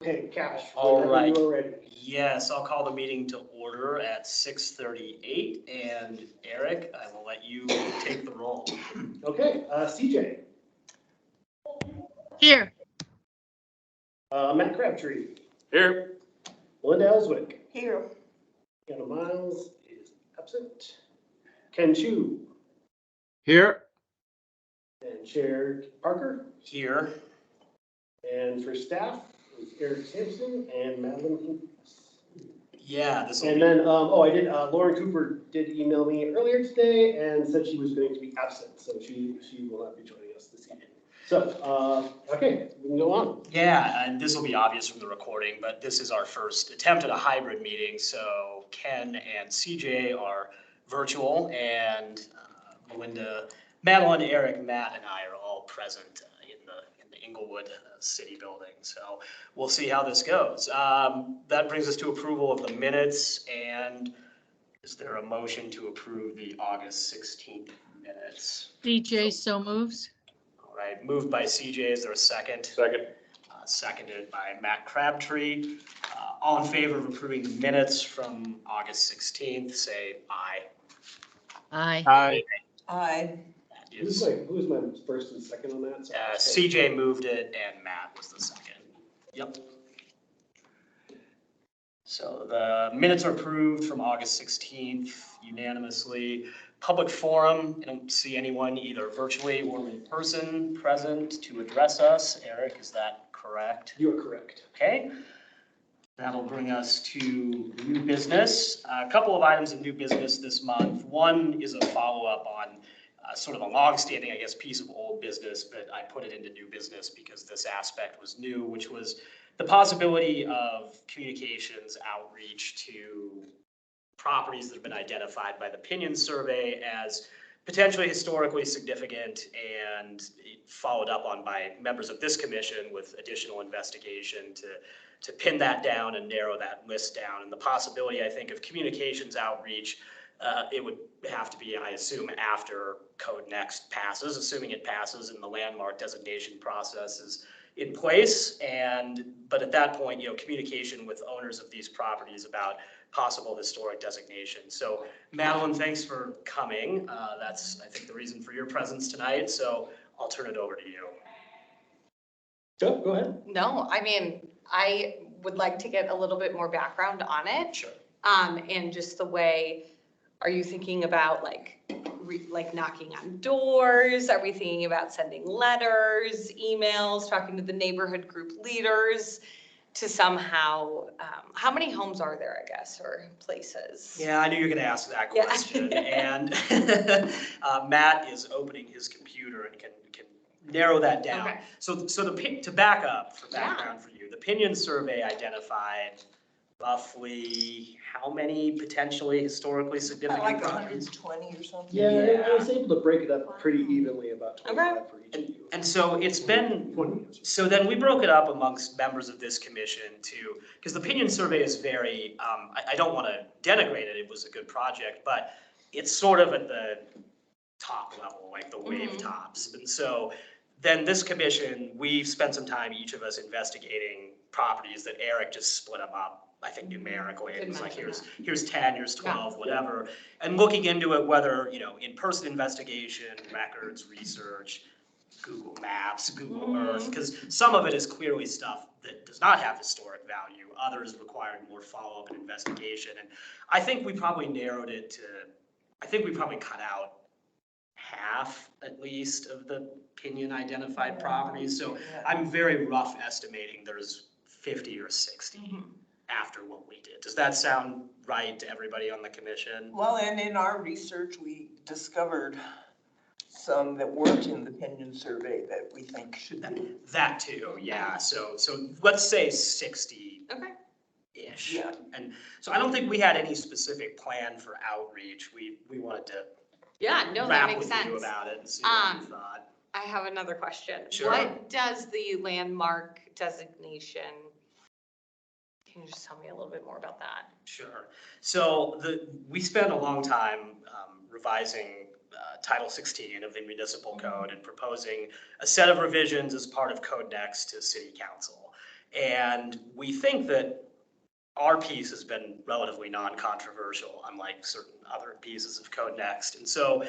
Okay, Cash. All right. You are ready. Yes, I'll call the meeting to order at 6:38. And Eric, I will let you take the roll. Okay, CJ. Here. Matt Crabtree. Here. Linda Ellswick. Here. Anna Miles is absent. Ken Chu. Here. And Chair Parker. Here. And for staff is Eric Sampson and Madeline Hinkes. Yeah, this will And be. then, Lauren Cooper did email me earlier today and said she was going to be absent, so she will not be joining us this evening. So, okay, we can go on. Yeah, and this will be obvious from the recording, but this is our first attempt at a hybrid meeting. So Ken and CJ are virtual, and Melinda, Madeline, Eric, Matt, and I are all present in the Inglewood City building. So we'll see how this goes. That brings us to approval of the minutes. And is there a motion to approve the August 16th minutes? CJ so moves. All right, moved by CJ. Is there a second? Second. Seconded by Matt Crabtree. All in favor of approving the minutes from August 16th, say aye. Aye. Aye. Aye. That Who's is, my first and second on that? CJ moved it and Matt was the second. Yep. So the minutes are approved from August 16th unanimously. Public forum, I don't see anyone either virtually or in person present to address us. Eric, is that correct? You are correct. Okay. That'll bring us to new business. A couple of items of new business this month. One is a follow-up on sort of a long-standing, I guess, piece of old business, but I put it into new business because this aspect was new, which was the possibility of communications outreach to properties that have been identified by the Pinyon survey as potentially historically significant and followed up on by members of this commission with additional investigation to pin that down and narrow that list down. And the possibility, I think, of communications outreach, it would have to be, I assume, after CodeNext passes, assuming it passes and the landmark designation process is in place. But at that point, communication with owners of these properties about possible historic designation. So Madeline, thanks for coming. That's, I think, the reason for your presence tonight. So I'll turn it over to you. Go ahead. No, I mean, I would like to get a little bit more background on it. Sure. And just the way, are you thinking about like knocking on doors? Are we thinking about sending letters, emails, talking to the neighborhood group leaders to somehow, how many homes are there, I guess, or places? Yeah, I knew you were going to ask that Yeah. question. And Matt is opening his computer and can narrow that down. Okay. So to back up for background for you, the Pinyon survey identified roughly how many potentially historically significant Like properties? 120 or something. Yeah, I was able to break it up pretty evenly, about 25 for each of you. And so it's been, so then we broke it up amongst members of this commission too, because the Pinyon survey is very, I don't want to denigrate it, it was a good project, but it's sort of at the top level, like the wave tops. And so then this commission, we've spent some time, each of us, investigating properties that Eric just split them up, I think numerically. It was like, here's 10, here's 12, whatever. And looking into it, whether, in-person investigation, records, research, Google Maps, Google Earth, because some of it is clearly stuff that does not have historic value. Others requiring more follow-up and investigation. And I think we probably narrowed it to, I think we probably cut out half at least of the Pinyon identified properties. So I'm very rough estimating there's 50 or 60 after what we did. Does that sound right to everybody on the commission? Well, and in our research, we discovered some that weren't in the Pinyon survey that we think should be. That too, yeah. So let's say 60. Okay. Ish. Yeah. And so I don't think we had any specific plan for outreach. We wanted to Yeah, no, that rap makes with sense. you about it and see what you thought. I have another question. Sure. What does the landmark designation, can you just tell me a little bit more about that? Sure. So we spent a long time revising Title 16 of the Municipal Code and proposing a set of revisions as part of CodeNext to City Council. And we think that our piece has been relatively non-controversial, unlike certain other pieces of CodeNext. And so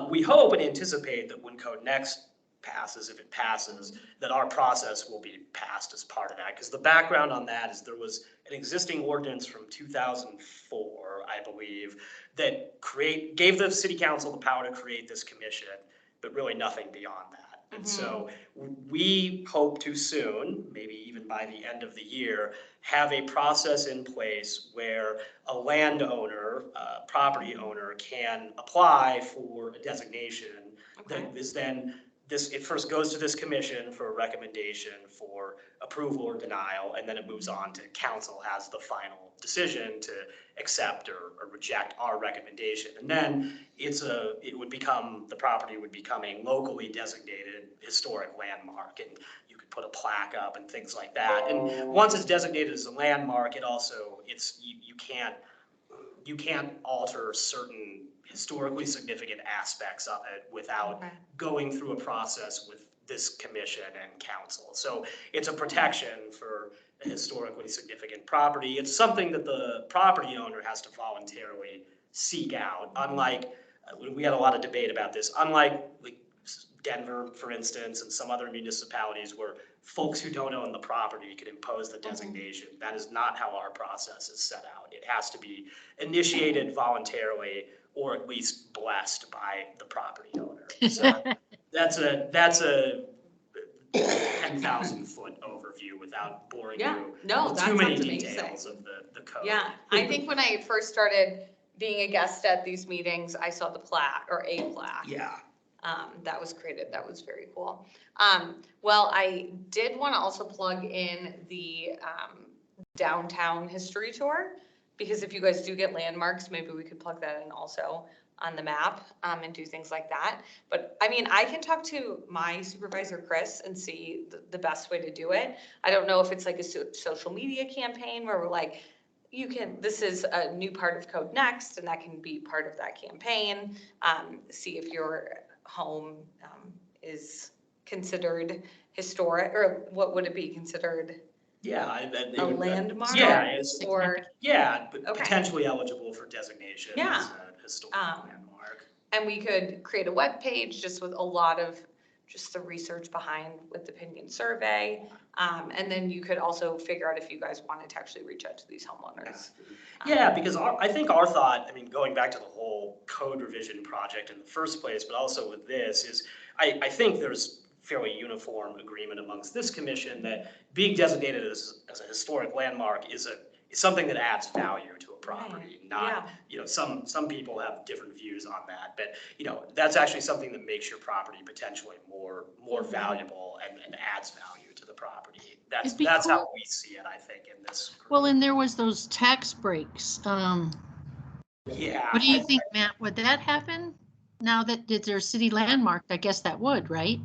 we hope and anticipate that when CodeNext passes, if it passes, that our process will be passed as part of that. Because the background on that is there was an existing ordinance from 2004, I believe, that gave the city council the power to create this commission, but really nothing beyond that. And so we hope to soon, maybe even by the end of the year, have a process in place where a landowner, property owner can apply for a designation that is then it first goes to this commission for a recommendation for approval or denial, and then it moves on to council has the final decision to accept or reject our recommendation. And then the property would become a locally designated historic landmark, and you could put a plaque up and things like that. And once it's designated as a landmark, you can't alter certain historically significant aspects of it without going through a process with this commission and council. So it's a protection for a historically significant property. It's something that the property owner has to voluntarily seek out. Unlike, we had a lot of debate about this, unlike Denver, for instance, and some other municipalities where folks who don't own the property could impose the designation. That is not how our process is set out. It has to be initiated voluntarily or at least blessed by the property owner. So that's a 10,000 foot overview without boring you with too many details of the code. Yeah, I think when I first started being a guest at these meetings, I saw the plaque or a plaque. Yeah. That was created. That was very cool. Well, I did want to also plug in the downtown history tour, because if you guys do get landmarks, maybe we could plug that in also on the map and do things like that. But I mean, I can talk to my supervisor, Chris, and see the best way to do it. I don't know if it's like a social media campaign where we're like, this is a new part of CodeNext, and that can be part of that campaign. See if your home is considered historic, or what would it be considered? Yeah, A landmark? But potentially eligible for designation as a historic landmark. And we could create a web page just with a lot of just the research behind with the Pinyon survey. And then you could also figure out if you guys wanted to actually reach out to these homeowners. Yeah, because I think our thought, I mean, going back to the whole code revision project in the first place, but also with this is, I think there's fairly uniform agreement amongst this commission that being designated as a historic landmark is something that adds value to a property. Some people have different views on that, but that's actually something that makes your property potentially more valuable and adds value to the property. That's how we see it, I think, in this group. Well, and there was those tax breaks. Yeah. What do you think, Matt? Would that happen now that they're city landmarked? I guess that would, right?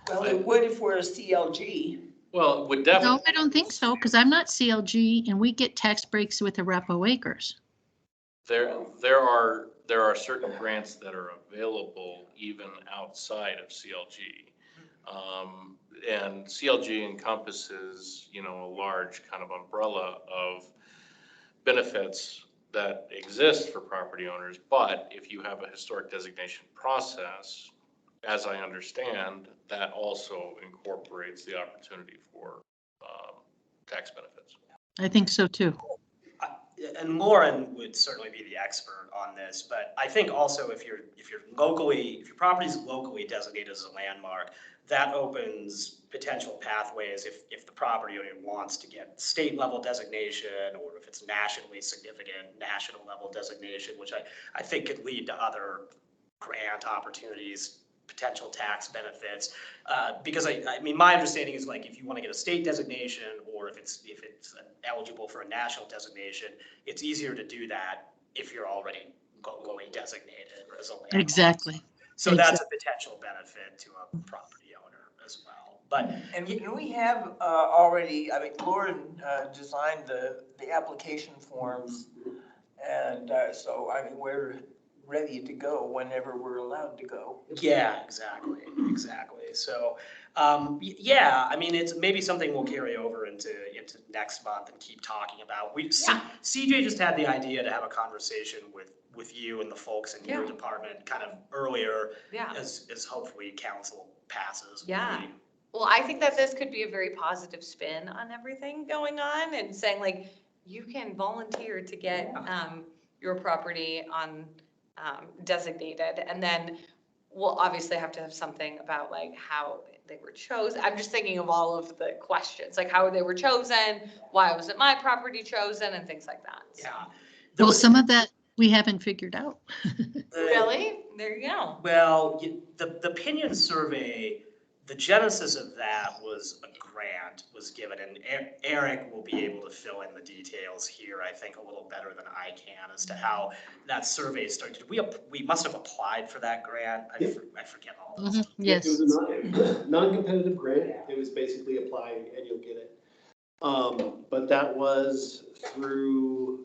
Well, it would if we're a CLG. Well, it would definitely. No, I don't think so, because I'm not CLG and we get tax breaks with the Repo Acres. There are certain grants that are available even outside of CLG. And CLG encompasses, a large kind of umbrella of benefits that exist for property owners. But if you have a historic designation process, as I understand, that also incorporates the opportunity for tax benefits. I think so too. And Lauren would certainly be the expert on this, but I think also if your property is locally designated as a landmark, that opens potential pathways if the property owner wants to get state level designation, or if it's nationally significant, national level designation, which I think could lead to other grant opportunities, potential tax benefits, because I mean, my understanding is like if you want to get a state designation, or if it's eligible for a national designation, it's easier to do that if you're already locally designated as a landmark. Exactly. So that's a potential benefit to a property owner as well. But And we have already, I mean, Lauren designed the application forms, and so I mean we're ready to go whenever we're allowed to go. yeah, exactly. So Yeah, I mean, it's maybe something we'll carry over into next month and keep talking about. CJ just had the idea to have a conversation with you and the folks in your Yeah. department kind of earlier Yeah. as hopefully council passes. Yeah. Well, I think that this could be a very positive spin on everything going on and saying like, you can volunteer to get your property on designated. And then we'll obviously have to have something about like how they were chosen. I'm just thinking of all of the questions, like how they were chosen, why wasn't my property chosen and things like that. So. Yeah. Well, some of that we haven't figured out. Really? There you go. Well, the Pinyon survey, the genesis of that was a grant was given, and Eric will be able to fill in the details here, I think, a little better than I can as to how that survey started. We must have applied for that grant. I forget all this. Yes. It was a non-competitive grant. It was basically apply and you'll get it. But that was through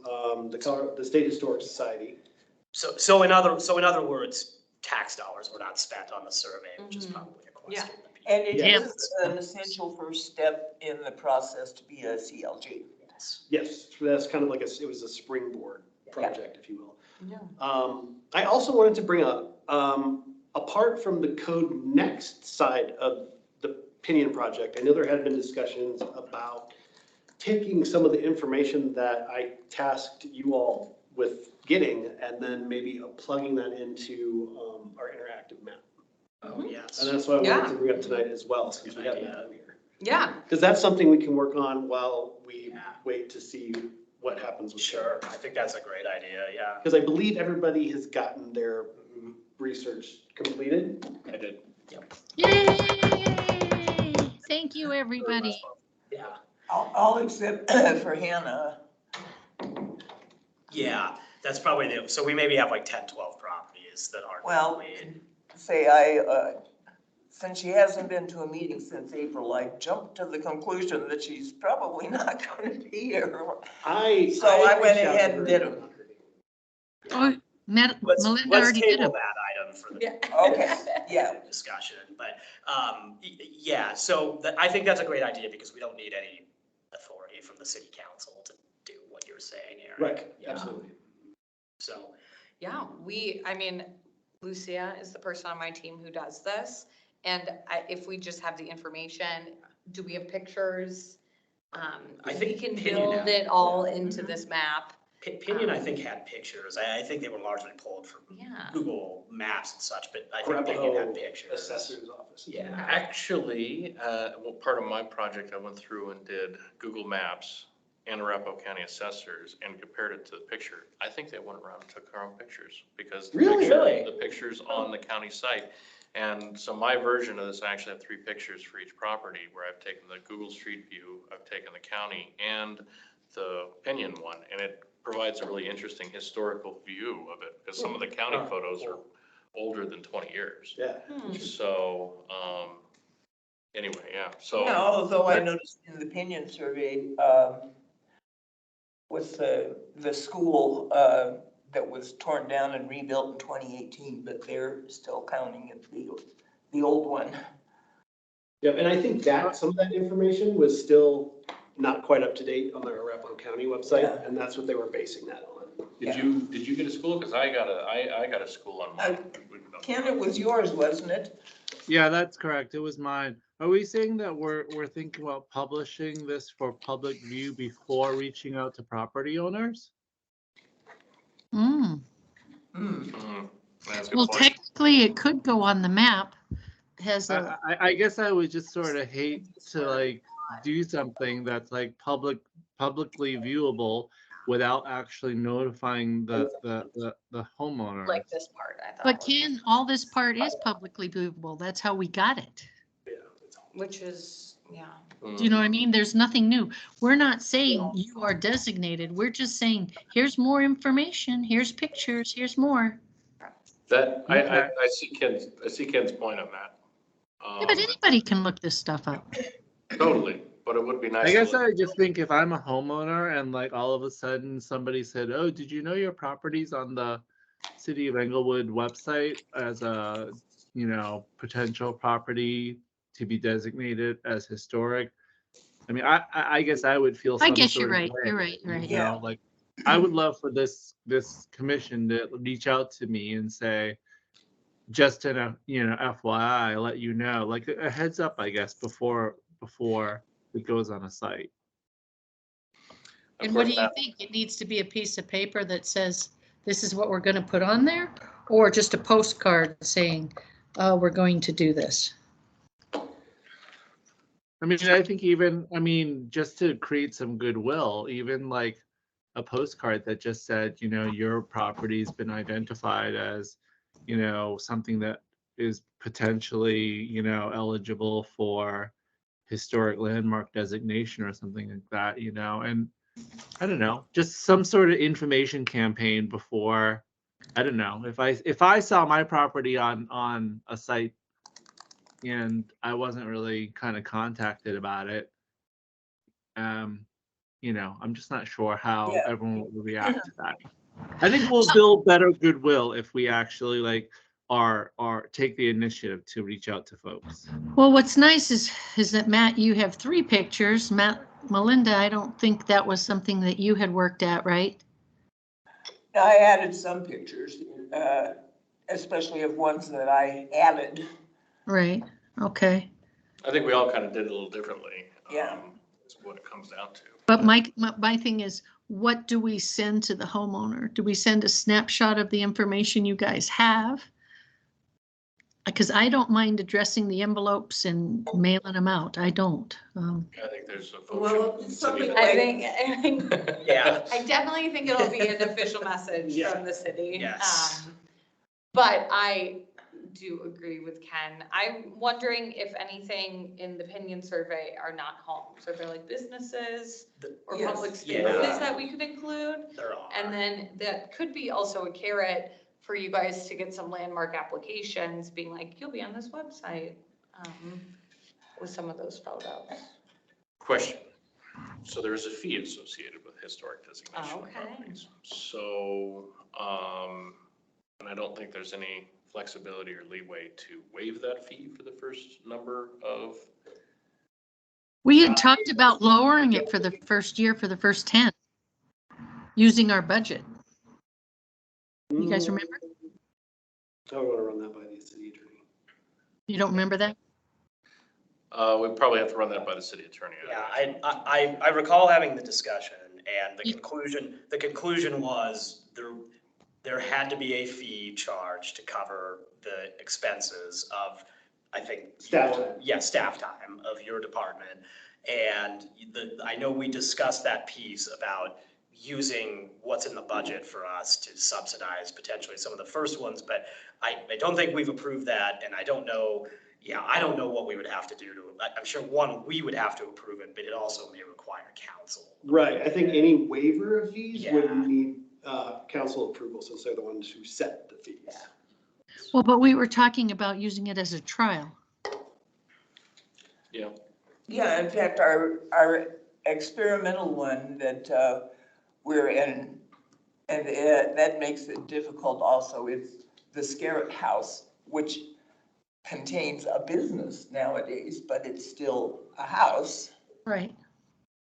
the State Historic Society. So in other words, tax dollars were not spent on the survey, which is probably a question. Yeah. And it Yes. is an essential first step in the process to be a CLG. Yes, that's kind of like it was a springboard project, if you will. Yeah. I also wanted to bring up, apart from the CodeNext side of the Pinyon project, I know there had been discussions about taking some of the information that I tasked you all with getting and then maybe plugging that into our interactive map. Oh, yes. And that's what I wanted to bring up tonight as well, since we have Good that here. Yeah. Because that's something we can work on while we Yeah. wait to see what happens with Sure, I think that's a great idea, yeah. Because I believe everybody has gotten their research completed. I did. Yay! Thank you, everybody. Yeah. All except for Hannah. Yeah, that's probably so we maybe have like 10, 12 properties that aren't Well, complete. Since she hasn't been to a meeting since April, I jumped to the conclusion that she's probably not going to be here. So I went reached out ahead to and her. did them. Oh, Melinda Let's already did table it. that item for the Yeah. Okay, yeah. discussion, but, yeah, so I think that's a great idea because we don't need any authority from the city council to do what you're saying, Eric. Right, Yeah. absolutely. So, Yeah, I mean, Lucia is the person on my team who does this. And if we just have the information, do we have pictures? I We think can Pinyon build had- it all into this map. Pinyon, I think, had pictures. I think they were largely pulled from Yeah. Google Maps and such, but I think Pinyon Arapahoe had pictures. Assessor's Office. Yeah. Actually, well, part of my project, I went through and did Google Maps and Arapahoe County Assessors and compared it to the picture. I think they went around and took their own pictures because Really? the picture's on the county site. And so my version of this, I actually have 3 pictures for each property where I've taken the Google Street View, I've taken the county and the Pinyon one. And it provides a really interesting historical view of it because some of the county photos are older than 20 years. Yeah. So, anyway, yeah, so. Yeah, although I noticed in the Pinyon survey, with the school, that was torn down and rebuilt in 2018, but they're still counting it, the old one. Yep, and I think that some of that information was still not quite up to date on the Arapahoe County website, Yeah. and that's what they were basing that on. Did you get a school? Because I got a school on mine. Ken, it was yours, wasn't it? Yeah, that's correct. It was mine. Are we saying that we're thinking about publishing this for public view before reaching out to property owners? Mm. That's a good Well, point. technically, it could go on the map. Has a, I guess I would just sort of hate to like do something that's like publicly viewable without actually notifying the homeowner. Like this part, I thought. but Ken, all this part is publicly viewable. That's how we got it. Which is, yeah. Do you know what I mean? There's nothing new. We're not saying you are designated. We're just saying, here's more information, here's pictures, here's more. That, I see Ken's point on that. Yeah, but anybody can look this stuff up. Totally, but it would be nice. I guess to I just think if I'm a homeowner and like all of a sudden somebody said, "Oh, did you know your property's on the City of Englewood website as a, potential property to be designated as historic. I mean, I guess I would feel I some guess sort you're of right. way, You're right. You're right. you know, like I would love for this commission to reach out to me and say, just in a, you know, FYI, let you know, like a heads up, I guess, before it goes on a site. Of And what course, do you Matt, think? It needs to be a piece of paper that says, this is what we're going to put on there? Or just a postcard saying, we're going to do this? I mean, I think even, I mean, just to create some goodwill, even like a postcard that just said, you know, your property's been identified as, you know, something that is potentially, you know, eligible for historic landmark designation or something like that, you know, and I don't know, just some sort of information campaign before, I don't know, if I saw my property on a site and I wasn't really kind of contacted about it, you know, I'm just not sure how Yeah. everyone will react to that. I think we'll build better goodwill if we actually like are take the initiative to reach out to folks. Well, what's nice is that Matt, you have 3 pictures. Melinda, I don't think that was something that you had worked at, right? I added some pictures, especially of ones that I added. Right. Okay. I think we all kind of did it a little differently. Yeah. Is what it comes down to. But my thing is, what do we send to the homeowner? Do we send a snapshot of the information you guys have? Because I don't mind addressing the envelopes and mailing them out. I don't. I think there's a Well, function. something to like- I think, Yeah. I definitely think it'll be an official message Yeah. from the city. Yes. But I do agree with Ken. I'm wondering if anything in the Pinyon survey are not homes. Are there like businesses or Yes. public Yeah. spaces that we could include? There are. And then that could be also a carrot for you guys to get some landmark applications, being like, you'll be on this website with some of those photos. Question. So there is a fee associated with historic designation of Okay. properties. So, and I don't think there's any flexibility or leeway to waive that fee for the first number of. We had talked about lowering it for the first year, for the first 10, using our budget. You guys remember? I want to run that by the city attorney. You don't remember that? We probably have to run that by the city attorney. Yeah, I recall having the discussion, and the conclusion was there had to be a fee charged to cover the expenses of, I think. Staff time. Yeah, staff time of your department. And I know we discussed that piece about using what's in the budget for us to subsidize potentially some of the first ones, but I don't think we've approved that, and I don't know what we would have to do to, I'm sure, one, we would have to approve it, but it also may require council. Right, I think any waiver of fees would Yeah. need council approval since they're the ones who set the fees. Yeah. Well, but we were talking about using it as a trial. Yeah. Yeah, in fact, our experimental one that we're in, and that makes it difficult also, is the Scarrett House, which contains a business nowadays, but it's still a house. Right.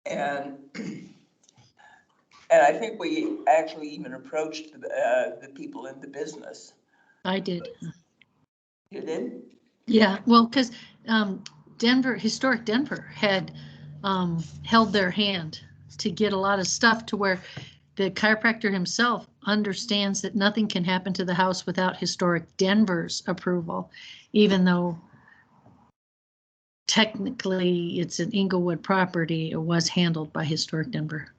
And I think we actually even approached the people in the business. I did. You did? Yeah, well, because Historic Denver had held their hand to get a lot of stuff to where the chiropractor himself understands that nothing can happen to the house without Historic Denver's approval, even though technically it's an Inglewood property. It was handled by Historic Denver.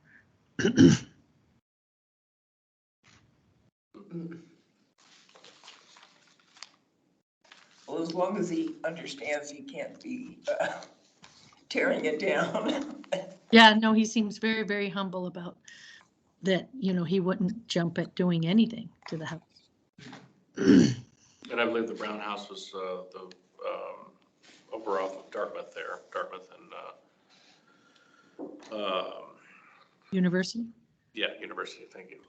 Well, as long as he understands he can't be tearing it down. Yeah, no, he seems very, very humble about that. You know, he wouldn't jump at doing anything to the house. And I believe the Brown House was over off of Dartmouth there, Dartmouth and University? yeah, University, thank you,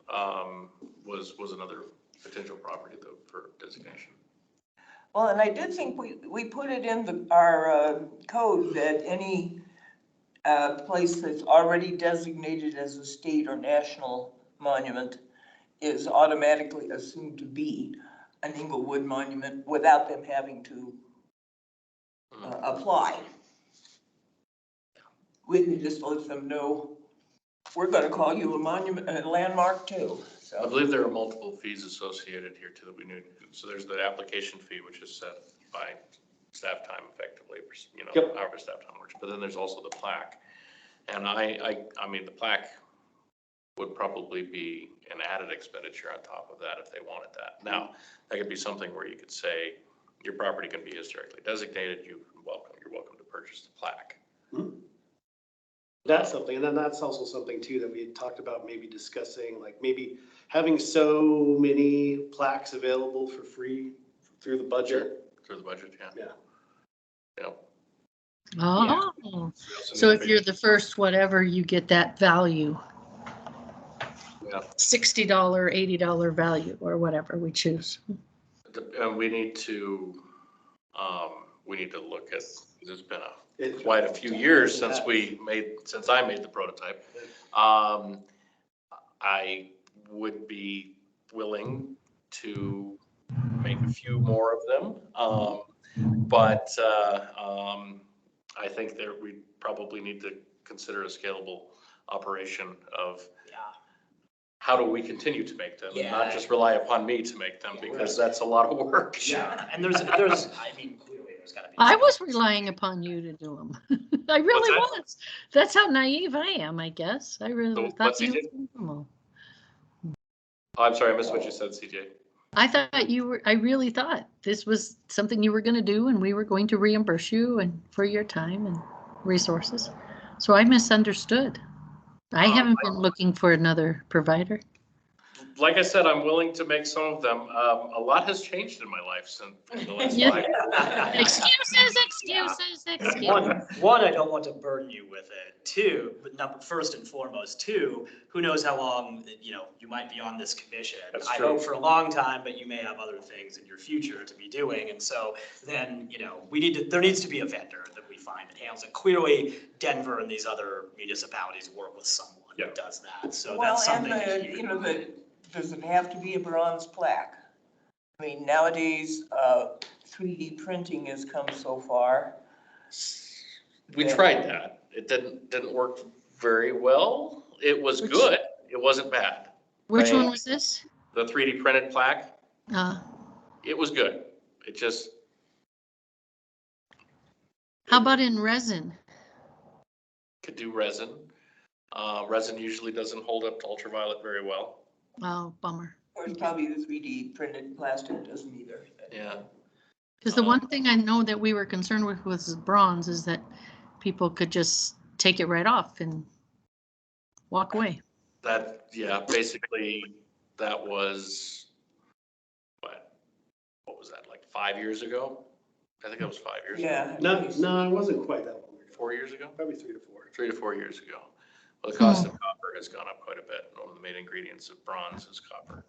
was another potential property though for designation. Well, and I did think we put it in our code that any place that's already designated as a state or national monument is automatically assumed to be an Inglewood monument without them having to apply. We can just let them know, we're gonna call you a monument, a landmark too, I so. believe there are multiple fees associated here too that we need. So there's the application fee, which is set by staff time effectively, you know, Yep. however staff time works. But then there's also the plaque. And I mean, the plaque would probably be an added expenditure on top of that if they wanted that. Now, that could be something where you could say, your property can be historically designated, you're welcome to purchase the plaque. That's something, and then that's also something too that we had talked about maybe discussing, like maybe having so many plaques available for free through the budget. Through the budget, yeah. Yeah. Yep. Oh, so if you're the first whatever, you get that value. Yeah. $60, $80 value or whatever we choose. And we need to look at, it's been quite a few years since I made the prototype. I would be willing to make a few more of them. But I think that we probably need to consider a scalable operation of how do we continue to make them, and not just rely upon me to make them, because that's a lot of work. Yeah, and I mean, clearly there's gotta be. I was relying upon you to do them. I really What's that? was. That's how naive I am, I guess. I really So thought what's you he were normal. Oh, I'm sorry, I missed what you said, CJ. I really thought this was something you were going to do and we were going to reimburse you and for your time and resources. So I misunderstood. I haven't been looking for another provider. Like I said, I'm willing to make some of them. A lot has changed in my life since the last Yeah. 5 years. Excuses. One, I don't want to burden you with it. Two, but first and foremost, two, who knows how long, you might be on this commission. That's I true. hope for a long time, but you may have other things in your future to be doing. And so then, there needs to be a vendor that we find that handles it. Clearly, Denver and these other municipalities work with someone who does that. So that's something to keep in mind. Does it have to be a bronze plaque? I mean, nowadays, 3D printing has come so far. We tried that. It didn't work very well. It was good. It wasn't bad. Which one was this? The 3D printed plaque, How it was good. It just. about in resin? Could do resin. Resin usually doesn't hold up to ultraviolet very well. Oh, bummer. Or probably the 3D printed plastic doesn't either. Yeah. Because the one thing I know that we were concerned with bronze is that people could just take it right off and walk away. Basically that was, what was that, like 5 years ago? I think it was 5 years ago. Yeah. No, it wasn't quite that long ago. 4 years ago? Probably 3 to 4. 3 to 4 years ago. Well, the cost of copper has gone up quite a bit. One of the main ingredients of bronze is copper.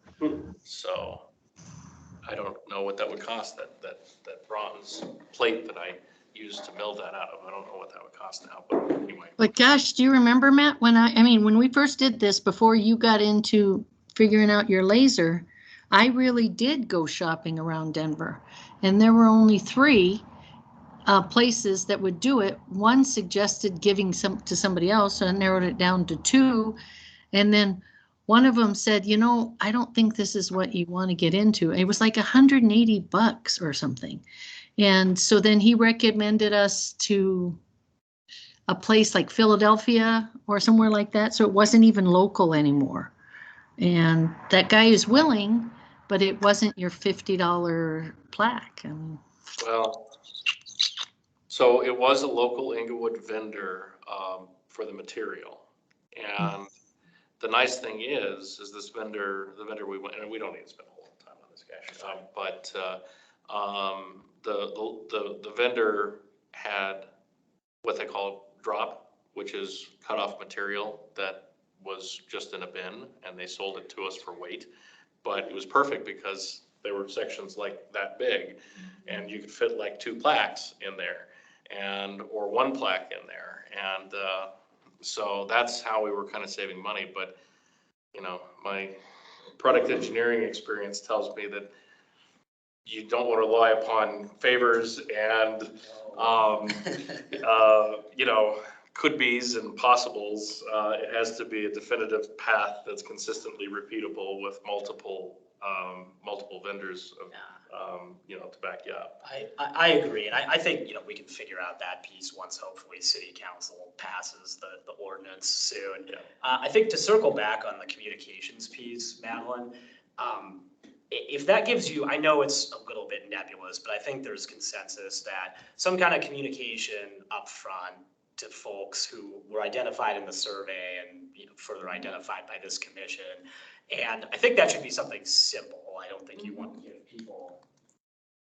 So I don't know what that would cost, that bronze plate that I used to mill that out of. I don't know what that would cost now, but anyway. But gosh, do you remember, Matt, when we first did this, before you got into figuring out your laser, I really did go shopping around Denver. And there were only 3 places that would do it. One suggested giving some to somebody else, so I narrowed it down to 2. And then one of them said, I don't think this is what you want to get into. It was like $180 or something. And so then he recommended us to a place like Philadelphia or somewhere like that. So it wasn't even local anymore. And that guy is willing, but it wasn't your $50 plaque. Well, so it was a local Inglewood vendor for the material. And the nice thing is the vendor we went, and we don't need to spend a whole lot of time on this guy, but the vendor had what they call drop, which is cut off material that was just in a bin, and they sold it to us for weight. But it was perfect because There were sections like that big, and you could fit like 2 plaques in there, or 1 plaque in there. And so that's how we were kind of saving money. But, you know, my product engineering experience tells me that you don't want to rely upon favors and, you know, could be's and possibles. It has to be a definitive path that's consistently repeatable with multiple vendors, you know, to back you up. I agree, and I think, you know, we can figure out that piece once hopefully city council passes the ordinance soon. Yeah. I think to circle back on the communications piece, Madeline, if that gives you, I know it's a little bit nebulous, but I think there's consensus that some kind of communication upfront to folks who were identified in the survey and, you know, further identified by this commission. And I think that should be something simple. I don't think you want to give people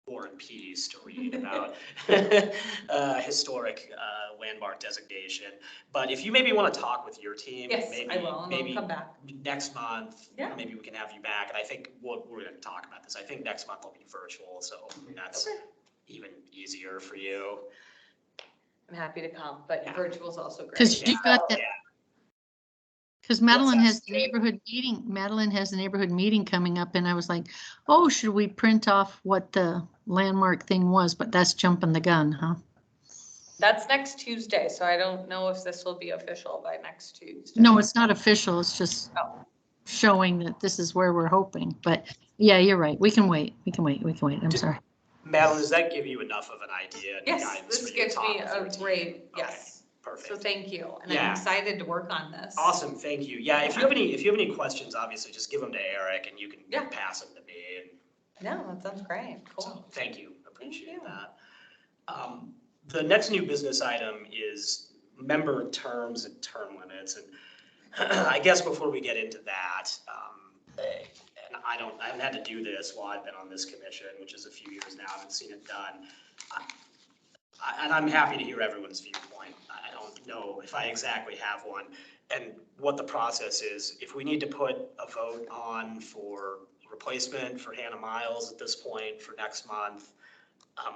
War and Peace to read about historic landmark designation. But if you maybe want to talk with your team, Yes, maybe, I will, and maybe I'll come back. next month, Yeah. maybe we can have you back. And I think we're going to talk about this. I think next month will be virtual, so that's even easier for you. I'm happy to come, but Yeah. virtual is also great. Because you've got that, Yeah. because Madeline that, has the neighborhood meeting, coming up, and I was like, oh, should we print off what the landmark thing was? But that's jumping the gun, huh? That's next Tuesday, so I don't know if this will be official by next Tuesday. No, it's not official. It's just Oh. showing that this is where we're hoping. But yeah, you're right. We can wait. I'm sorry. Madeline, does that give you enough of an idea and Yes, guidance this for you to gives talk me with a your team? great, Okay, yes. So perfect. thank you, and Yeah. I'm excited to work on this. Awesome, thank you. Yeah, if you have any questions, obviously just give them to Eric and you can Yeah. pass them to me. And No, that sounds great, so, cool. thank you, appreciate you. that. The next new business item is member terms and term limits. And I guess before we get into that, and I haven't had to do this while I've been on this commission, which is a few years now, I haven't seen it done. And I'm happy to hear everyone's viewpoint. I don't know if I exactly have one and what the process is. If we need to put a vote on for replacement for Hannah Miles at this point for next month,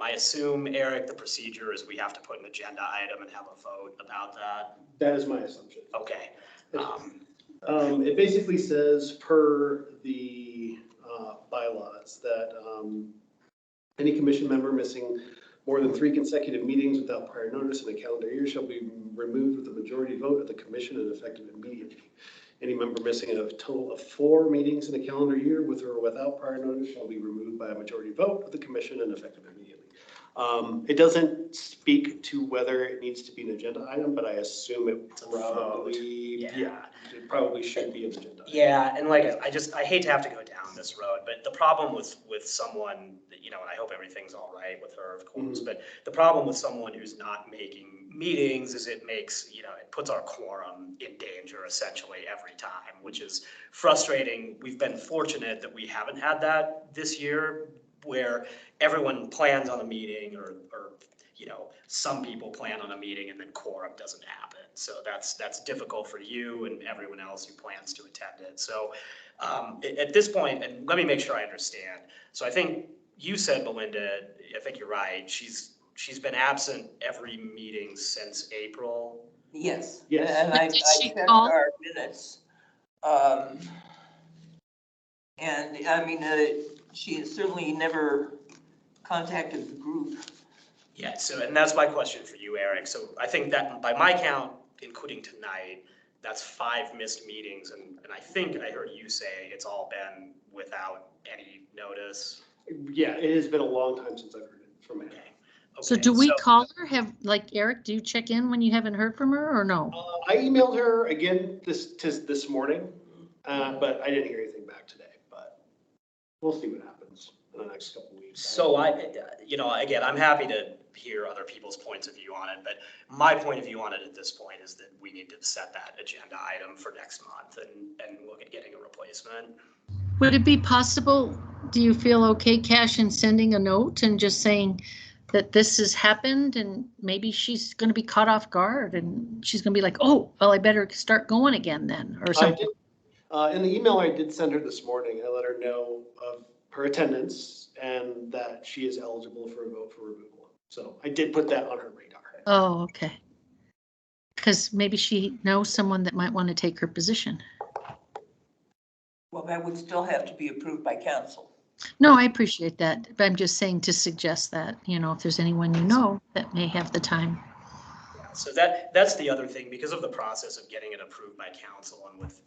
I assume, Eric, the procedure is we have to put an agenda item and have a vote about that. That is my assumption. Okay. It basically says per the bylaws that any commission member missing more than 3 consecutive meetings without prior notice in a calendar year shall be removed with a majority vote of the commission and effective immediately. Any member missing a total of 4 meetings in a calendar year with or without prior notice shall be removed by a majority vote of the commission and effective immediately. It doesn't speak to whether it needs to be an agenda item, but I assume it probably, it probably should be an agenda item. Yeah, and like, I hate to have to go down this road, but the problem with someone, you know, and I hope everything's all right with her, of course, but the problem with someone who's not making meetings is it makes, you know, it puts our quorum in danger essentially every time, which is frustrating. We've been fortunate that we haven't had that this year, where everyone plans on a meeting or you know, some people plan on a meeting and then quorum doesn't happen. So that's difficult for you and everyone else who plans to attend it. So at this point, and let me make sure I understand. So I think you said, Melinda, I think you're right. She's been absent every meeting since April. Yes. Yes. And I Did she checked call? our minutes. And I mean, she certainly never contacted the group. Yeah, so, and that's my question for you, Eric. So I think that by my count, including tonight, that's 5 missed meetings. And I think I heard you say it's all been without any notice. Yeah, it has been a long time since I've heard it from Hannah. Okay. So do we call her? Like Eric, do you check in when you haven't heard from her or no? I emailed her again this morning, but I didn't hear anything back today, but we'll see what happens in the next couple of weeks. So you know, again, I'm happy to hear other people's points of view on it, but my point of view on it at this point is that we need to set that agenda item for next month and look at getting a replacement. Would it be possible, do you feel okay, Cash, in sending a note and just saying that this has happened and maybe she's going to be caught off guard and she's going to be like, oh, well, I better start going again then or something? In the email I did send her this morning, I let her know of her attendance and that she is eligible for a vote for removal. So I did put that on her radar. Oh, okay. Because maybe she knows someone that might want to take her position. Well, that would still have to be approved by council. No, I appreciate that, but I'm just saying to suggest that, you know, if there's anyone you know that may have the time. So that's the other thing, because of the process of getting it approved by council and with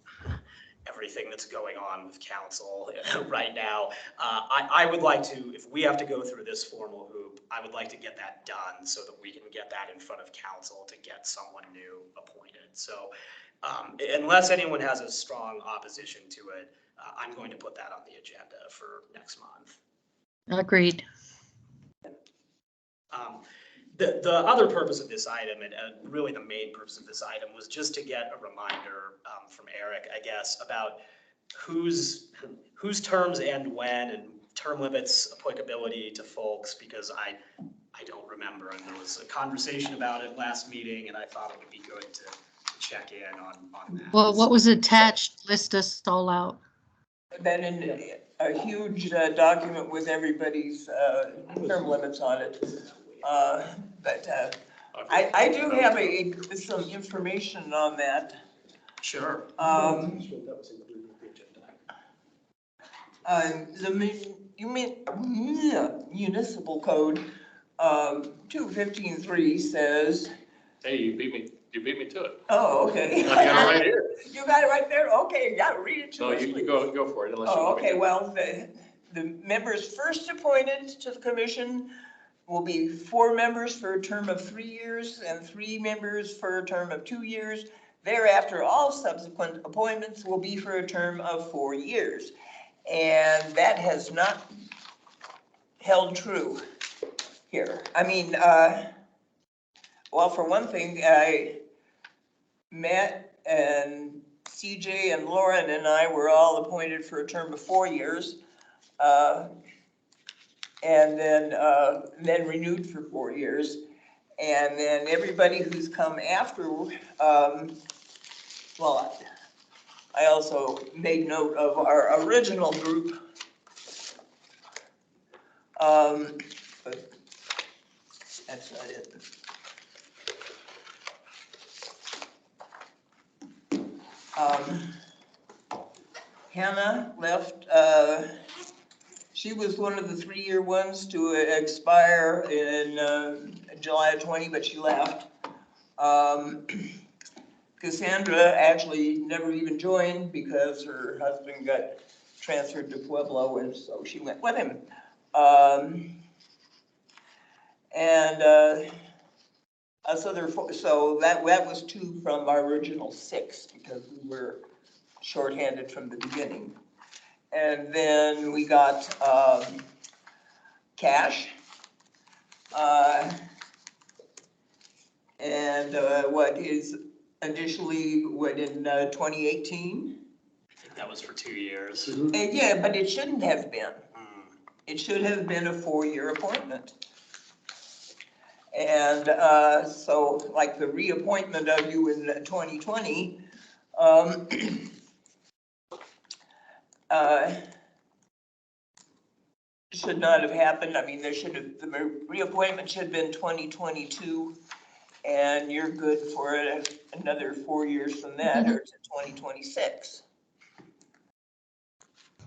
everything that's going on with council right now, I would like to, if we have to go through this formal hoop, I would like to get that done so that we can get that in front of council to get someone new appointed. So unless anyone has a strong opposition to it, I'm going to put that on the agenda for next month. Agreed. The other purpose of this item, and really the main purpose of this item, was just to get a reminder from Eric, I guess, about whose terms end when and term limits applicability to folks, because I don't remember, and there was a conversation about it last meeting, and I thought it would be good to check in on that. Well, what was attached, list us all out. Then in a huge document with everybody's term limits on it. But I do have some information on that. Sure. The municipal code 215.3 says. Hey, you beat me to it. Oh, okay. I got it right here. You got it right there? Okay, yeah, read it to No, us. you go for it unless you Oh, want me okay, to. well, the members first appointed to the commission will be 4 members for a term of 3 years and 3 members for a term of 2 years. Thereafter, all subsequent appointments will be for a term of 4 years. And that has not held true here. I mean, well, for one thing, Matt and CJ and Lauren and I were all appointed for a term of 4 years. And then renewed for 4 years. And then everybody who's come after, well, I also made note of our original group. But that's not it. Hannah left, she was one of the 3-year ones to expire in July of 20, but she left. Cassandra actually never even joined because her husband got transferred to Pueblo, and so she went with him. So that was 2 from our original 6 because we were shorthanded from the beginning. And then we got Cash. And what is initially, what, in 2018? I think that was for 2 years. And yeah, but it shouldn't have been. It should have been a 4-year appointment. And so like the reappointment of you in 2020, should not have happened. I mean, the reappointment should have been 2022, and you're good for another 4 years from that, or to 2026.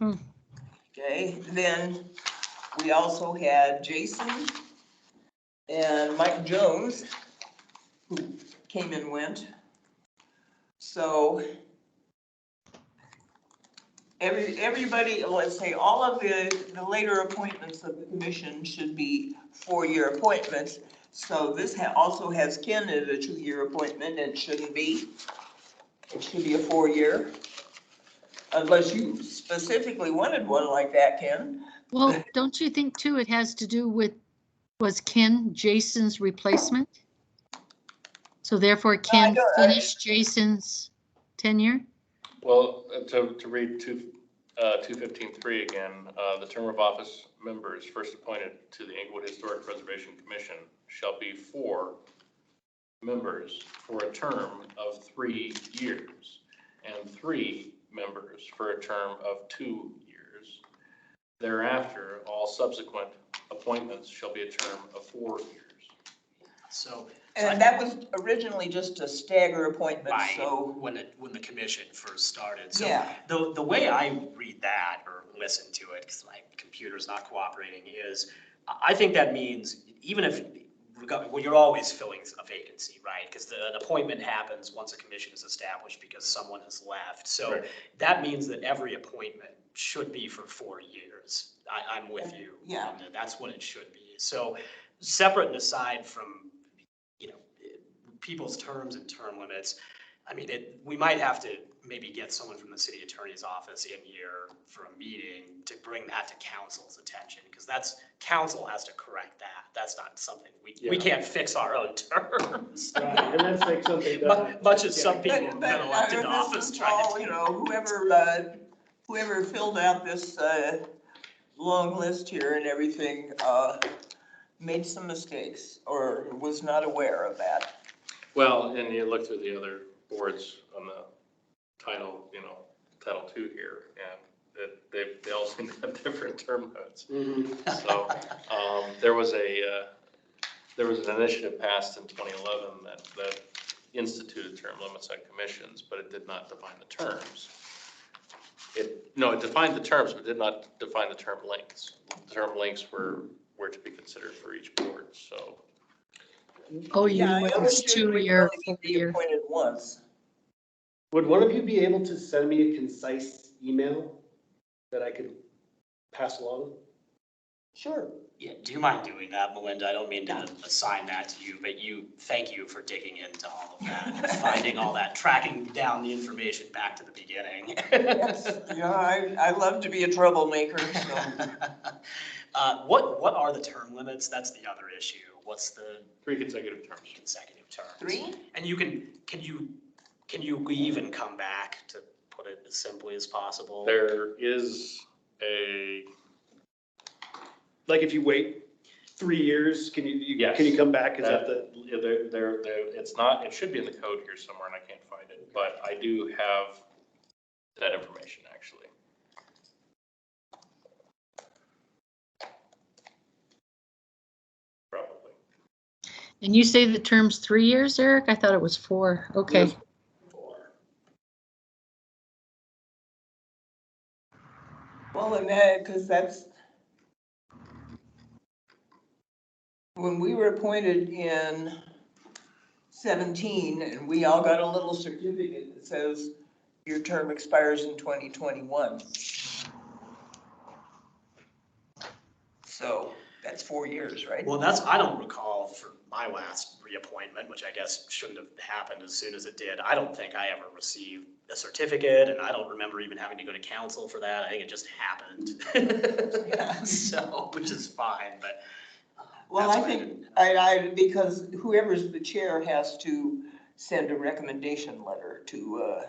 Okay, then we also had Jason and Mike Jones, who came and went. So everybody, let's say all of the later appointments of the commission should be 4-year appointments. So this also has Ken as a 2-year appointment, and it shouldn't be. It should be a 4-year. Unless you specifically wanted one like that, Ken. Well, don't you think too, it has to do with, was Ken Jason's replacement? So therefore Ken finished Jason's tenure? Well, to read 215.3 again, the term of office members first appointed to the Inglewood Historic Preservation Commission shall be 4 members for a term of 3 years and 3 members for a term of 2 years. Thereafter, all subsequent appointments shall be a term of 4 years. So. And that was originally just a stagger appointment, Right, so, when the commission first started. So yeah. the way I read that or listen to it, because my computer's not cooperating, is I think that means even if, well, you're always filling a vacancy, right? Because an appointment happens once a commission is established because someone has left. So Right. that means that every appointment should be for 4 years. I'm with you. Yeah. Linda. That's what it should be. So separate and aside from, you know, people's terms and term limits, I mean, we might have to maybe get someone from the city attorney's office in here for a meeting to bring that to council's attention, because council has to correct that. That's not something we Yeah. can't fix our own terms. Right, and that's like something that. Much as some people But, have but been elected to this office is trying all, to. you know, whoever filled out this, long list here and everything, made some mistakes or was not aware of that. Well, and you look through the other boards on the Title II here, and they all seem to have different term limits. So, there was an initiative passed in 2011 that instituted term limits on commissions, but it did not define the terms. It defined the terms, but did not define the term lengths. The term lengths were to be considered for each board, so. Oh, you Yeah, mean I was it's usually 2-year, only be 4-year. appointed once. Would one of you be able to send me a concise email that I could pass along? Sure. Yeah, do you mind doing that, Melinda? I don't mean to assign that to you, but thank you for digging into all of that, and finding all that, tracking down the information back to the beginning. Yes, yeah, I love to be a troublemaker, so. What are the term limits? That's the other issue. What's the 3 consecutive terms. consecutive terms? 3? And can you leave and come back, to put it as simply as possible? There is Like if you wait 3 years, can you Yes. can you come back? Is that the? it's not, it should be in the code here somewhere and I can't find it, but I do have that information actually. Probably. And you say the term's 3 years, Eric? I thought it was 4. Okay. Yes. Well, and that, because that's, when we were appointed in 17, and we all got a little certificate that says your term expires in 2021. So that's 4 years, right? Well, I don't recall for my last reappointment, which I guess shouldn't have happened as soon as it did. I don't think I ever received a certificate, and I don't remember even having to go to council for that. I think it just happened. Yeah. So, which is fine, but. Well, that's I why think, didn't- because whoever's the chair has to send a recommendation letter to,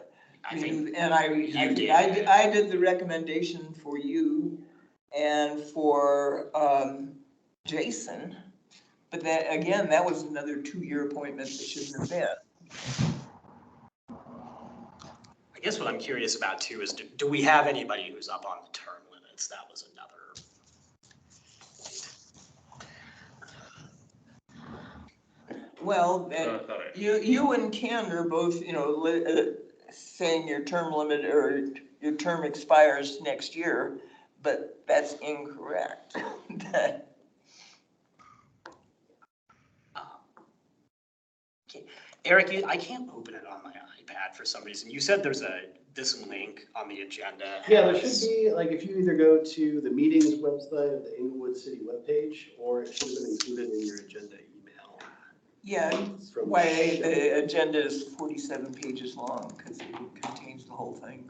I think you, and I did the recommendation for you and for, Jason. But that, again, that was another 2-year appointment that shouldn't have been. I guess what I'm curious about too is, do we have anybody who's up on the term limits? That was another. Well, you and Ken are both, saying your term limit or your term expires next year, but that's incorrect. Eric, I can't open it on my iPad for some reason. You said there's this link on the agenda. Yeah, there should be, like, if you either go to the meetings website of the Inglewood City webpage, or it should have been included in your agenda email. Yeah, From why Shelley. the agenda is 47 pages long, because it contains the whole thing.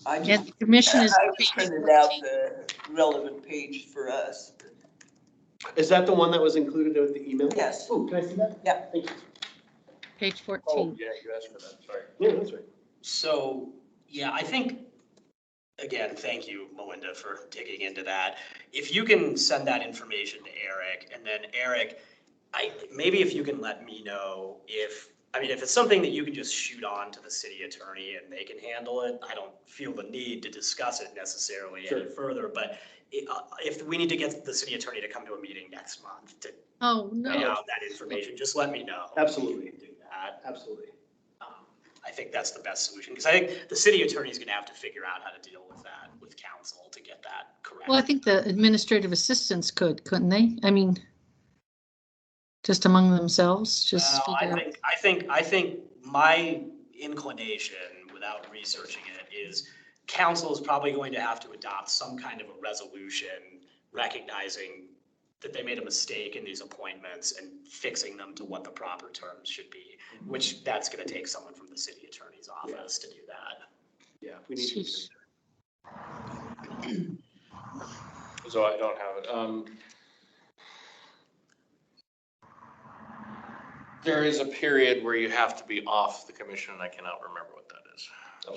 I Yeah, just, the commission is. I just printed out the relevant page for us. Is that the one that was included with the email? Yes. Oh, can I see that? Yeah. Thank you. Page 14. Oh, yeah, you asked for that, sorry. Yeah, that's right. So, yeah, I think, again, thank you, Melinda, for digging into that. If you can send that information to Eric, and then Eric, maybe if you can let me know if I mean, if it's something that you can just shoot on to the city attorney and they can handle it, I don't feel the need to discuss it necessarily any further, but if we need to get the city attorney to come to a meeting next month to Oh, lay no. out that information, just let me know. Absolutely. We can do that. Absolutely. I think that's the best solution, because I think the city attorney is gonna have to figure out how to deal with that with council to get that correct. Well, I think the administrative assistants couldn't they? I mean, just among themselves, just Well, figure out. I think my inclination, without researching it, is council is probably going to have to adopt some kind of a resolution recognizing that they made a mistake in these appointments and fixing them to what the proper terms should be, which that's gonna take someone from the city attorney's office to do that. Yeah, we need to. Sheesh. So I don't have it. There is a period where you have to be off the commission, and I cannot remember what that is.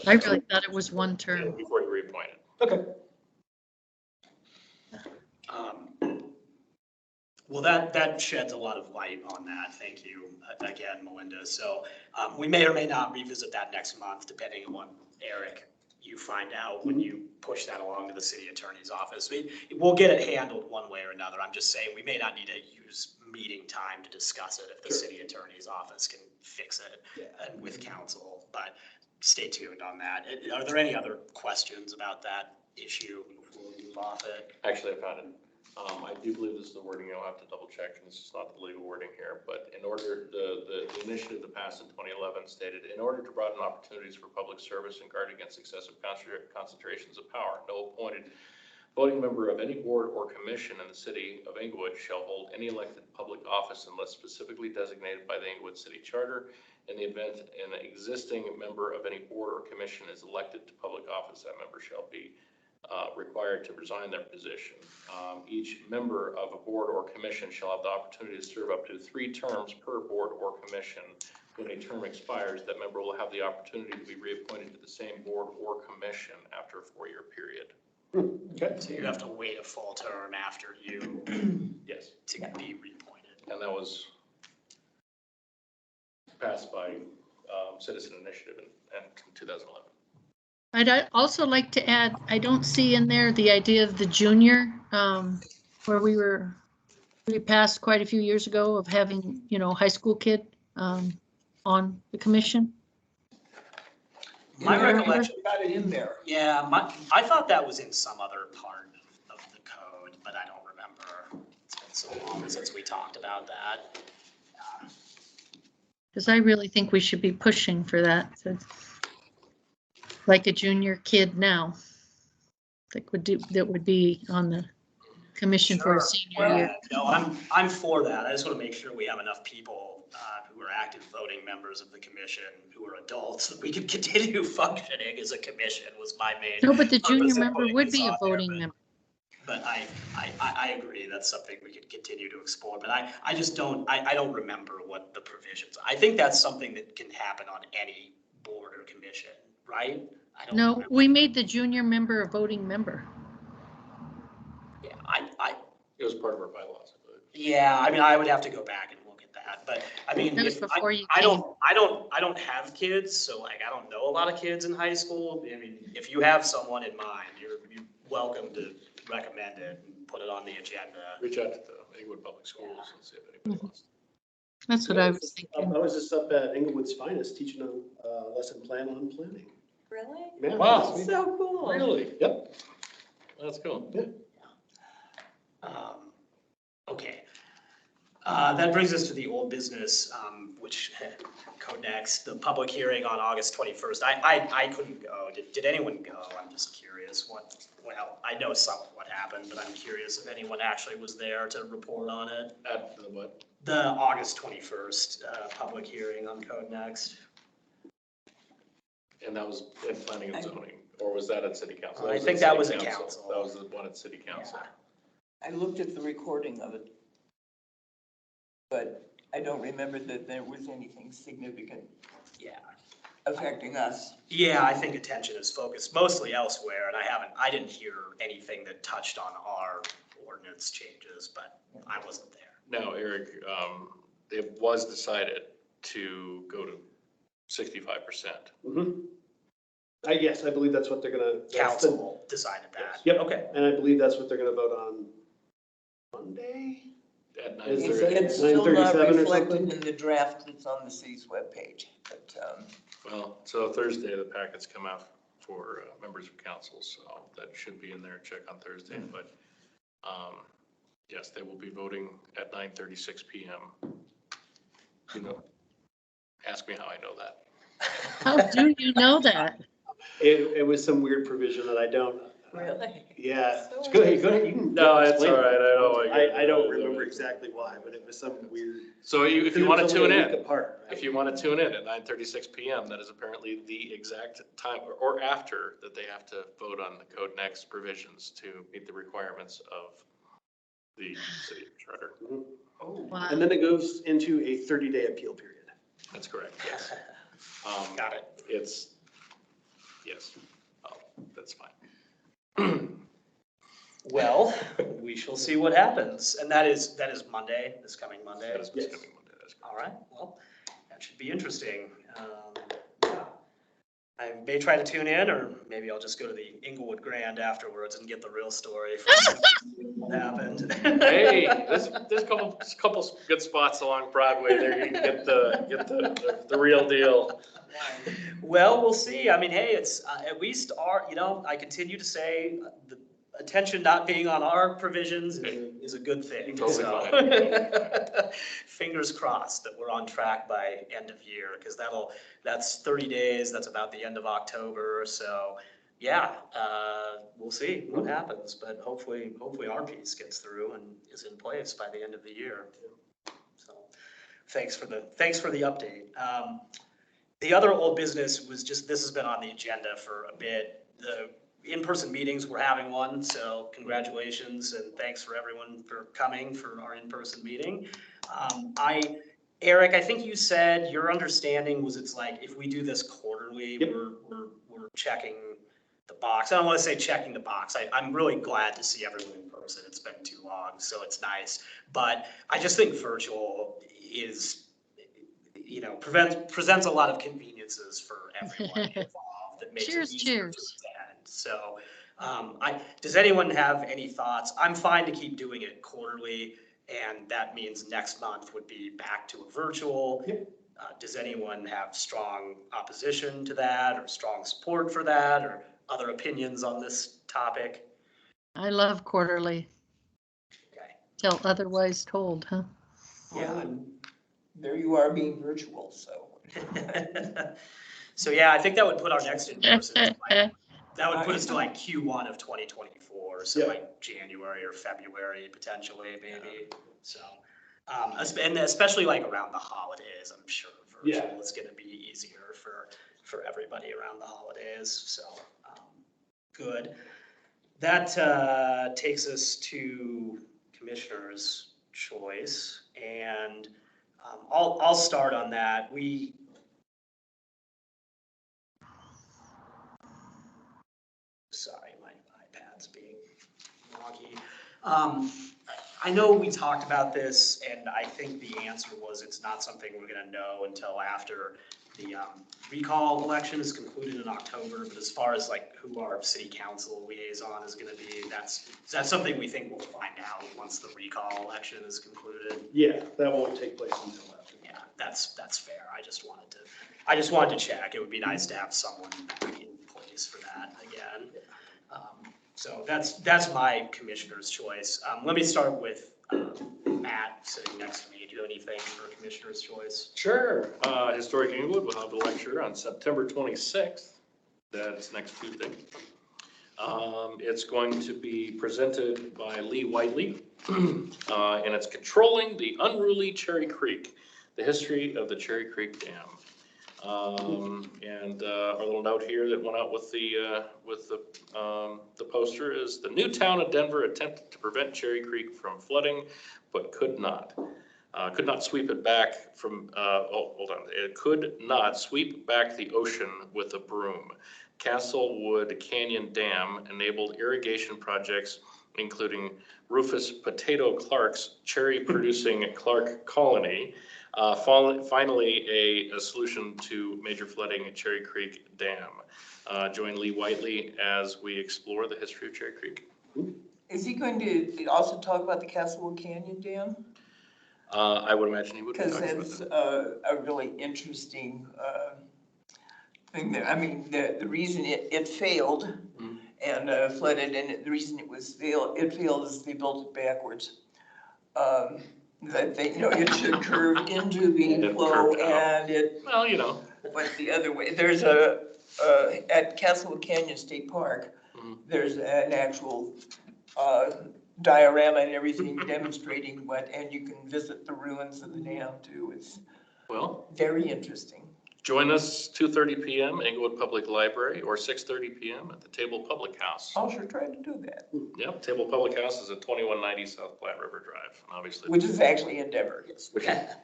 I really thought it was one term. Before you're reappointed. Okay. Well, that sheds a lot of light on that. Thank you again, Melinda. So we may or may not revisit that next month, depending on what, Eric, you find out when you push that along to the city attorney's office. We'll get it handled one way or another. I'm just saying we may not need to use meeting time to discuss it if the city attorney's office can fix it and with council, but stay tuned on that. Are there any other questions about that issue before we move off it? Actually, I found it. I do believe this is the wording. I'll have to double check, and this is not the legal wording here, but in order, the initiative that passed in 2011 stated, in order to broaden opportunities for public service and guard against excessive concentrations of power, no appointed voting member of any board or commission in the city of Englewood shall hold any elected public office unless specifically designated by the Englewood City Charter. In the event an existing member of any board or commission is elected to public office, that member shall be required to resign their position. Each member of a board or commission shall have the opportunity to serve up to 3 terms per board or commission. When a term expires, that member will have the opportunity to be reappointed to the same board or commission after a 4-year period. Okay. So you have to wait a full term after you Yes. to be reappointed. And that was passed by citizen initiative in 2011. I'd also like to add, I don't see in there the idea of the junior, where we passed quite a few years ago of having, high school kid on the commission. My recollection, Got it in there. yeah, I thought that was in some other part of the code, but I don't remember. It's been so long since we talked about that. Because I really think we should be pushing for that. So, like a junior kid now, that would be on the commission for a senior year. No, I'm for that. I just want to make sure we have enough people who are active voting members of the commission, who are adults, that we can continue functioning as a commission was my main. No, but the junior purpose of member putting would this be a on there, voting member. But I agree, that's something we could continue to explore, but I just don't, I don't remember what the provisions. I think that's something that can happen on any board or commission, right? I don't No, remember. we made the junior member a voting member. Yeah, It was part of our bylaws, I believe. yeah, I mean, I would have to go back and look at that, but I mean, That was if, before you I came. don't have kids, so like, I don't know a lot of kids in high school. I mean, if you have someone in mind, you're welcome to recommend it and put it on the agenda. Reach out to the Englewood Public Schools and see if anybody wants. That's what I was thinking. I was just up at Englewood's Finest teaching a lesson plan on planning. Really? Yeah, Wow. last week. So cool. Really? Yep. That's cool. Okay. That brings us to the old business, which CodeNext, the public hearing on August 21st. I couldn't go. Did anyone go? I'm just curious well, I know some of what happened, but I'm curious if anyone actually was there to report on it. At the what? The August 21st public hearing on CodeNext. And that was in planning and zoning, or was that at city council? I was think at that city was at council. That was the one at city council. I looked at the recording of it, but I don't remember that there was anything significant Yeah. affecting us. Yeah, I think attention is focused mostly elsewhere, and I didn't hear anything that touched on our ordinance changes, but I wasn't there. No, Eric, it was decided to go to 65%. Yes, I believe that's what they're gonna. Council decided that. Yep. Okay. And I believe that's what they're gonna vote on Monday? At Is 9:30. there- It's still not 9:37 or reflected something? in the draft that's on the C's webpage, but, Well, so Thursday, the packets come out for members of council, so that should be in there, check on Thursday, but, yes, they will be voting at 9:36 PM. You know, ask me how I know that. How do you know that? It was some weird provision that I don't. really? Yeah, So go ahead, you can. No, it's explain all it. right, I know. I don't remember exactly why, but it was some weird. So if you want to It was only tune a week in, apart, right? if you want to tune in at 9:36 PM, that is apparently the exact time or after that they have to vote on the CodeNext provisions to meet the requirements of the city charter. Wow. And then it goes into a 30-day appeal period. That's correct, yes. Got it. It's, yes, that's fine. Well, we shall see what happens. And that is Monday, this coming Monday. That is Yes. coming Monday, that's correct. All right, well, that should be interesting. Yeah. I may try to tune in, or maybe I'll just go to the Inglewood Grand afterwards and get the real story from what happened. Hey, there's a couple good spots along Broadway there, you can get the real deal. Well, we'll see. I mean, hey, it's at least I continue to say the attention not being on our provisions is a good thing. Totally So fingers crossed that we're on track by end of year, because that's 30 days. That's about the end of October. So yeah, we'll see what happens, but hopefully our piece gets through and is in place by the end of the year. So thanks for the update. The other old business was just, this has been on the agenda for a bit. The in-person meetings, we're having one, so congratulations and thanks for everyone for coming for our in-person meeting. Eric, I think you said your understanding was it's like if we do this quarterly, Yep. we're checking the box. I don't want to say checking the box. I'm really glad to see everyone in person. It's been too long, so it's nice. But I just think virtual is, presents a lot of conveniences for everyone involved that makes Cheers, it easier to cheers. attend. So, does anyone have any thoughts? I'm fine to keep doing it quarterly, and that means next month would be back to a virtual. Yep. Does anyone have strong opposition to that, or strong support for that, or other opinions on this topic? I love quarterly, Okay. till otherwise told, huh? Well, and there you are being virtual, so. So yeah, I think that would put our next in-person, that would put us to like Q1 of 2024, so Yeah. like January or February potentially, maybe. So, and especially like around the holidays, I'm sure virtual is gonna be easier for everybody around the holidays, so, good. That takes us to Commissioner's choice, and I'll start on that. Sorry, my iPad's being wonky. I know we talked about this, and I think the answer was it's not something we're gonna know until after the recall election is concluded in October. But as far as like who our city council liaison is gonna be, that's something we think we'll find out once the recall election is concluded. Yeah, that won't take place until after. Yeah, that's fair. I just wanted to check. It would be nice to have someone back in place for that again. So that's my commissioner's choice. Let me start with Matt sitting next to me. Do you have anything for commissioner's choice? Sure. Historic Inglewood will have a lecture on September 26th. That's next Tuesday. It's going to be presented by Lee Whiteley, and it's Controlling the Unruly Cherry Creek, the history of the Cherry Creek Dam. And our little note here that went out with the poster is: the new town of Denver attempted to prevent Cherry Creek from flooding, but could not. Could not sweep it back from, hold on. It could not sweep back the ocean with a broom. Castlewood Canyon Dam enabled irrigation projects, including Rufus Potato Clark's cherry-producing Clark Colony, Finally, a solution to major flooding at Cherry Creek Dam. Join Lee Whiteley as we explore the history of Cherry Creek. Is he going to also talk about the Castlewood Canyon Dam? I would imagine he would be Because talking about it's that. a really interesting thing there. I mean, the reason it failed and flooded, and the reason it failed is they built it backwards. That they, it should curve into the It flow curved out. and it Well, went the other way. There's at Castlewood Canyon State Park, there's an actual diorama and everything demonstrating and you can visit the ruins of the dam too. It's very interesting. Join us 2:30 p.m. Englewood Public Library or 6:30 p.m. at the Table Public House. I'll sure try to do that. Yep, Table Public House is at 2190 South Platte River Drive, obviously. Which is actually in Denver. Which is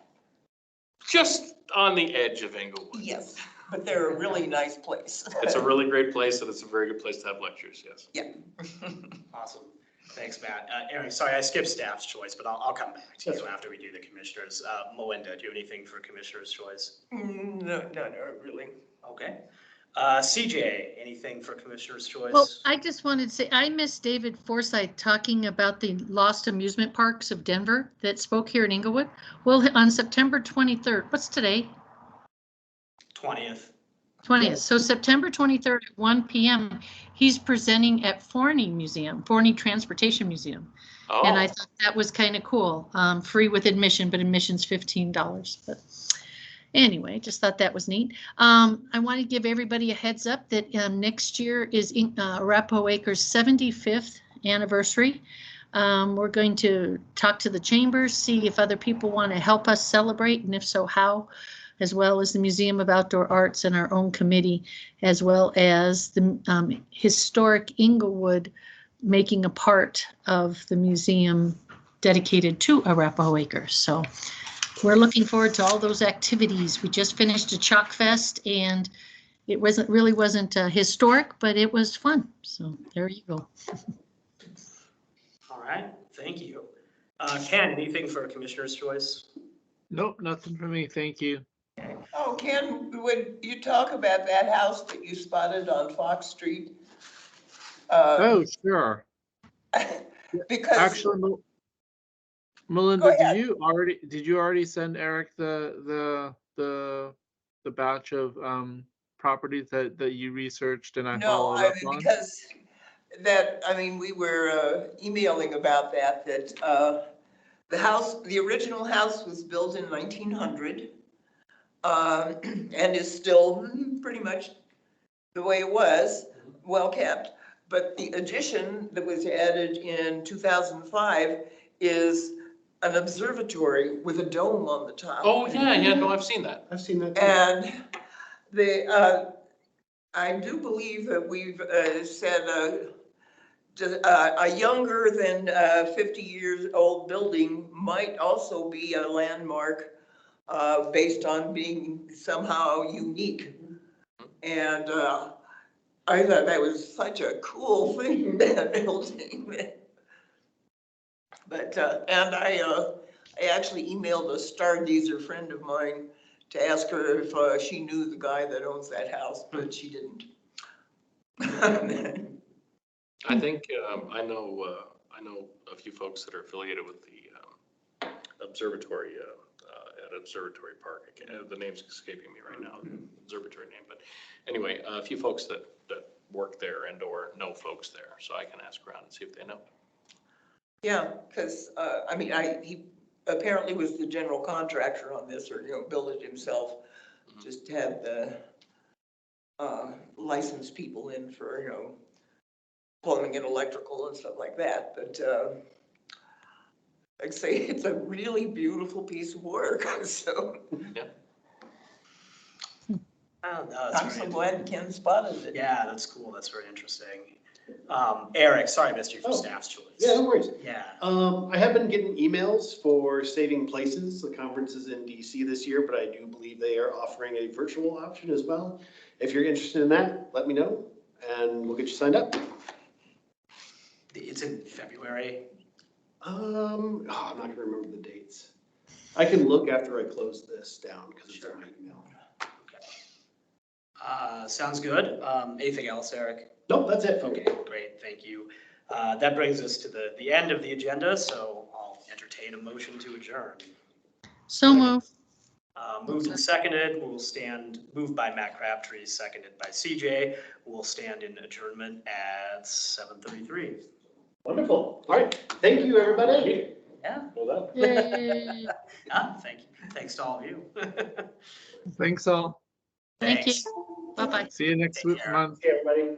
just on the edge of Englewood. Yes, but they're a really nice place. It's a really great place, and it's a very good place to have lectures, yes. Yeah. Awesome. Thanks, Matt. Eric, sorry, I skipped staff's choice, but I'll come back to you after we do the commissioners. Melinda, do you have anything for commissioner's choice? No, really. Okay. CJ, anything for commissioner's choice? Well, I just wanted to say, I miss David Forsyth talking about the lost amusement parks of Denver that spoke here in Englewood. Well, on September 23rd, what's today? 20th. 20th. So September 23rd at 1 p.m., he's presenting at Forney Transportation Museum. Oh. And I thought that was kind of cool. Free with admission, but admission's $15. But anyway, just thought that was neat. I want to give everybody a heads up that next year is Arapahoe Acres' 75th anniversary. We're going to talk to the chambers, see if other people want to help us celebrate, and if so, how, as well as the Museum of Outdoor Arts and our own committee, as well as the historic Englewood making a part of the museum dedicated to Arapahoe Acres. So we're looking forward to all those activities. We just finished a Chalk Fest, and it really wasn't historic, but it was fun. So there you go. All right, thank you. Ken, anything for commissioner's choice? Nope, nothing for me. Thank you. Oh, Ken, would you talk about that house that you spotted on Fox Street? Oh, sure. Because Actually, Melinda, did you already send Eric the batch of properties that you researched and I no, followed up on? because we were emailing about that the original house was built in 1900 and is still pretty much the way it was, well kept. But the addition that was added in 2005 is an observatory with a dome on the top. Oh, yeah, no, I've seen that. I've seen that too. And I do believe that we've said a younger than 50 years old building might also be a landmark based on being somehow unique. And I thought that was such a cool thing, that building. But, and I actually emailed a Stargazer friend of mine to ask her if she knew the guy that owns that house, but she didn't. I think I know a few folks that are affiliated with the observatory at Observatory Park. The name's escaping me right now, observatory name. But anyway, a few folks that work there and or know folks there, so I can ask around and see if they know. Yeah, because he apparently was the general contractor on this, or built it himself. Just had the licensed people in for plumbing and electrical and stuff like that. But like I say, it's a really beautiful piece of work. So Yeah. Oh, no, I'm so glad Ken spotted it. Yeah, that's cool. That's very interesting. Eric, sorry I missed you for staff's choice. Yeah, no worries. Yeah. I have been getting emails for Saving Places. The conference is in DC this year, but I do believe they are offering a virtual option as well. If you're interested in that, let me know and we'll get you signed up. It's in February. I'm not gonna remember the dates. I can look after I close this down because it's on my email. Sounds good. Anything else, Eric? Nope, that's it. Okay, great, thank you. That brings us to the end of the agenda, so I'll entertain a motion to adjourn. So move. Moved and seconded, moved by Matt Crabtree, seconded by CJ. We'll stand in adjournment at 7:33. Wonderful. All right. Thank you, everybody. Yeah. Well done. Yay. Thank you. Thanks to all of you. Thanks all. Thank you. Thanks. Bye-bye. See you next Take care. month. Okay, everybody.